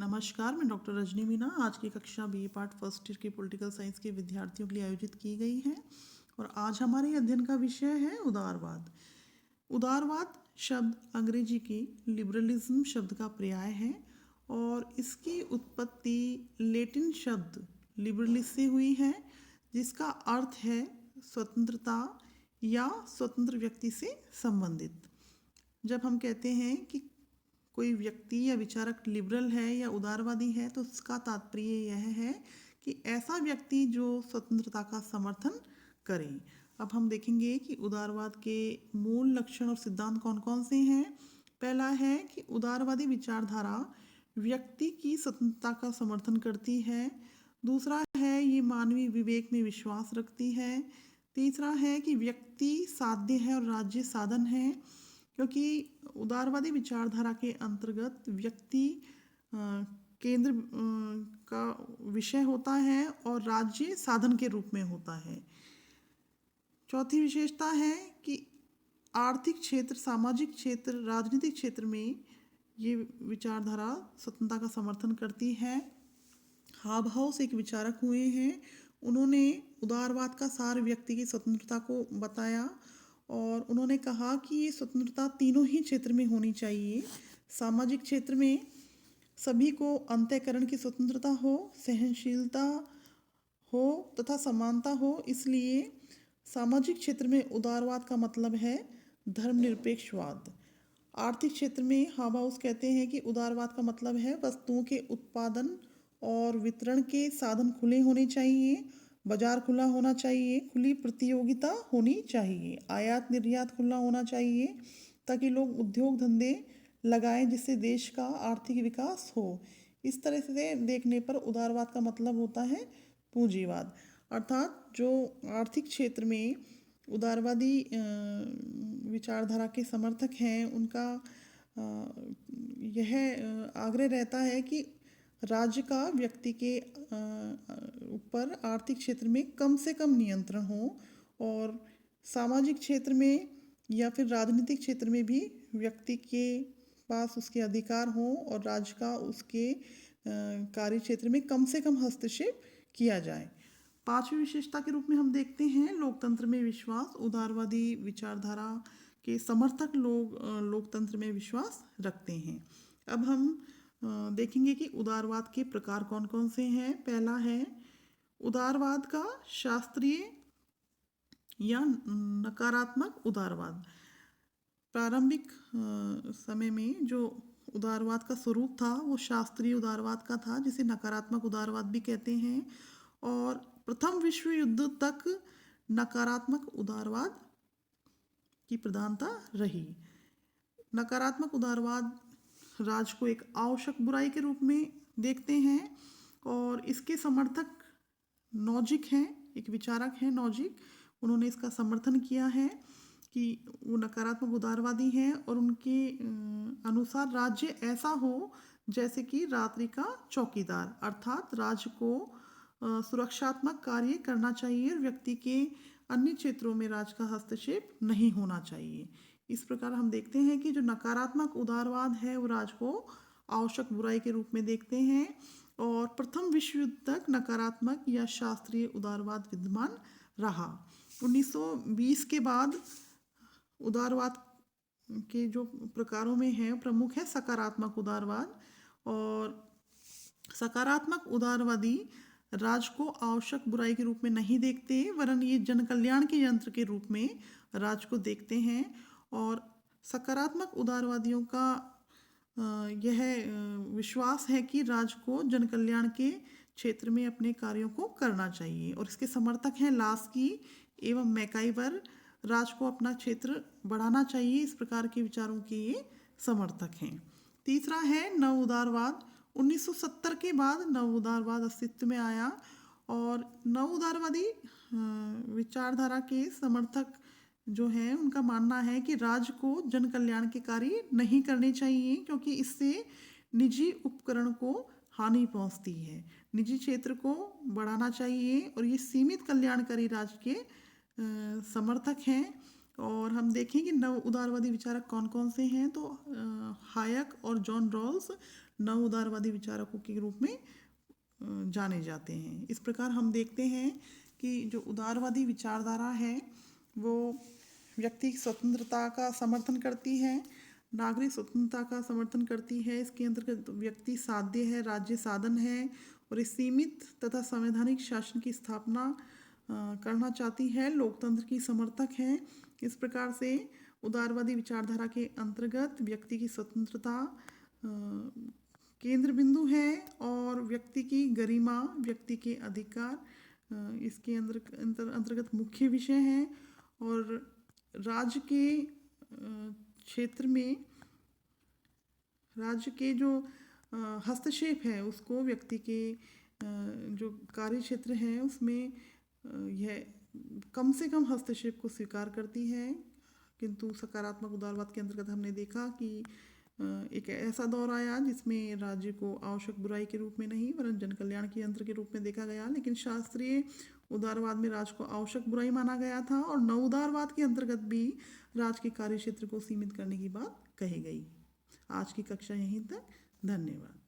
नमस्कार, मैं डॉक्टर रजनी मीना आज की कक्षा बीए पार्ट फर्स्ट ईयर के पॉलिटिकल साइंस के विद्यार्थियों के लिए आयोजित की गई है और आज हमारे अध्ययन का विषय है उदारवाद। उदारवाद शब्द अंग्रेजी की लिबरलिज्म शब्द का पर्याय है और इसकी उत्पत्ति लैटिन शब्द लिबरलिस से हुई है, जिसका अर्थ है स्वतंत्रता या स्वतंत्र व्यक्ति से संबंधित। जब हम कहते हैं कि कोई व्यक्ति या विचारक लिबरल है या उदारवादी है, तो उसका तात्पर्य यह है कि ऐसा व्यक्ति जो स्वतंत्रता का समर्थन करे। अब हम देखेंगे कि उदारवाद के मूल लक्षण और सिद्धांत कौन कौन से हैं। पहला है कि उदारवादी विचारधारा व्यक्ति की स्वतंत्रता का समर्थन करती है। दूसरा है ये मानवीय विवेक में विश्वास रखती है। तीसरा है कि व्यक्ति साध्य है और राज्य साधन है, क्योंकि उदारवादी विचारधारा के अंतर्गत व्यक्ति केंद्र का विषय होता है और राज्य साधन के रूप में होता है। चौथी विशेषता है कि आर्थिक क्षेत्र, सामाजिक क्षेत्र, राजनीतिक क्षेत्र में ये विचारधारा स्वतंत्रता का समर्थन करती है। हाबहाउस एक विचारक हुए हैं, उन्होंने उदारवाद का सार व्यक्ति की स्वतंत्रता को बताया और उन्होंने कहा कि ये स्वतंत्रता तीनों ही क्षेत्र में होनी चाहिए। सामाजिक क्षेत्र में सभी को अंतःकरण की स्वतंत्रता हो, सहनशीलता हो तथा समानता हो, इसलिए सामाजिक क्षेत्र में उदारवाद का मतलब है धर्मनिरपेक्षवाद। आर्थिक क्षेत्र में हाबहाउस कहते हैं कि उदारवाद का मतलब है वस्तुओं के उत्पादन और वितरण के साधन खुले होने चाहिए, बाजार खुला होना चाहिए, खुली प्रतियोगिता होनी चाहिए, आयात निर्यात खुला होना चाहिए ताकि लोग उद्योग धंधे लगाएं, जिससे देश का आर्थिक विकास हो। इस तरह से देखने पर उदारवाद का मतलब होता है पूंजीवाद। अर्थात जो आर्थिक क्षेत्र में उदारवादी विचारधारा के समर्थक हैं, उनका यह आग्रह रहता है कि राज्य का व्यक्ति के ऊपर आर्थिक क्षेत्र में कम से कम नियंत्रण हो और सामाजिक क्षेत्र में या फिर राजनीतिक क्षेत्र में भी व्यक्ति के पास उसके अधिकार हो और राज्य का उसके कार्य क्षेत्र में कम से कम हस्तक्षेप किया जाए। पांचवी विशेषता के रूप में हम देखते हैं लोकतंत्र में विश्वास। उदारवादी विचारधारा के समर्थक लोग लोकतंत्र में विश्वास रखते हैं। अब हम देखेंगे कि उदारवाद के प्रकार कौन कौन से हैं। पहला है उदारवाद का शास्त्रीय या नकारात्मक उदारवाद। प्रारंभिक समय में जो उदारवाद का स्वरूप था वो शास्त्रीय उदारवाद का था, जिसे नकारात्मक उदारवाद भी कहते हैं, और प्रथम विश्व युद्ध तक नकारात्मक उदारवाद की प्रधानता रही। नकारात्मक उदारवाद राज को एक आवश्यक बुराई के रूप में देखते हैं और इसके समर्थक नॉजिक हैं, एक विचारक हैं नॉजिक, उन्होंने इसका समर्थन किया है कि वो नकारात्मक उदारवादी हैं और उनके अनुसार राज्य ऐसा हो जैसे कि रात्रि का चौकीदार, अर्थात राज्य को सुरक्षात्मक कार्य करना चाहिए और व्यक्ति के अन्य क्षेत्रों में राज्य का हस्तक्षेप नहीं होना चाहिए। इस प्रकार हम देखते हैं कि जो नकारात्मक उदारवाद है वो राज्य को आवश्यक बुराई के रूप में देखते हैं और प्रथम विश्व युद्ध तक नकारात्मक या शास्त्रीय उदारवाद विद्यमान रहा। 1920 के बाद उदारवाद के जो प्रकारों में है प्रमुख है सकारात्मक उदारवाद, और सकारात्मक उदारवादी राज को आवश्यक बुराई के रूप में नहीं देखते, वरन ये जन कल्याण के यंत्र के रूप में राज को देखते हैं। और सकारात्मक उदारवादियों का यह विश्वास है कि राज को जन कल्याण के क्षेत्र में अपने कार्यों को करना चाहिए, और इसके समर्थक हैं लास्की एवं मैकाइवर। राज को अपना क्षेत्र बढ़ाना चाहिए, इस प्रकार के विचारों के ये समर्थक हैं। तीसरा है नव उदारवाद। 1970 के बाद नव उदारवाद अस्तित्व में आया और नव उदारवादी विचारधारा के समर्थक जो हैं उनका मानना है कि राज्य को जन कल्याण के कार्य नहीं करने चाहिए, क्योंकि इससे निजी उपकरण को हानि पहुंचती है। निजी क्षेत्र को बढ़ाना चाहिए और ये सीमित कल्याणकारी राज्य के समर्थक हैं। और हम देखें कि नव उदारवादी विचारक कौन कौन से हैं, तो हायक और जॉन रॉल्स नव उदारवादी विचारकों के रूप में जाने जाते हैं। इस प्रकार हम देखते हैं कि जो उदारवादी विचारधारा है वो व्यक्ति की स्वतंत्रता का समर्थन करती है, नागरिक स्वतंत्रता का समर्थन करती है। इसके अंतर्गत व्यक्ति साध्य है, राज्य साधन है और इस सीमित तथा संवैधानिक शासन की स्थापना करना चाहती है, लोकतंत्र की समर्थक है। इस प्रकार से उदारवादी विचारधारा के अंतर्गत व्यक्ति की स्वतंत्रता केंद्र बिंदु है और व्यक्ति की गरिमा, व्यक्ति के अधिकार इसके अंतर्गत मुख्य विषय हैं। और राज्य के क्षेत्र में राज्य के जो हस्तक्षेप है उसको व्यक्ति के जो कार्य क्षेत्र है उसमें यह कम से कम हस्तक्षेप को स्वीकार करती है। किंतु सकारात्मक उदारवाद के अंतर्गत हमने देखा कि एक ऐसा दौर आया जिसमें राज्य को आवश्यक बुराई के रूप में नहीं वरन जन कल्याण के यंत्र के रूप में देखा गया, लेकिन शास्त्रीय उदारवाद में राज्य को आवश्यक बुराई माना गया था और नव उदारवाद के अंतर्गत भी राज्य के कार्य क्षेत्र को सीमित करने की बात कही गई। आज की कक्षा यहीं तक। धन्यवाद।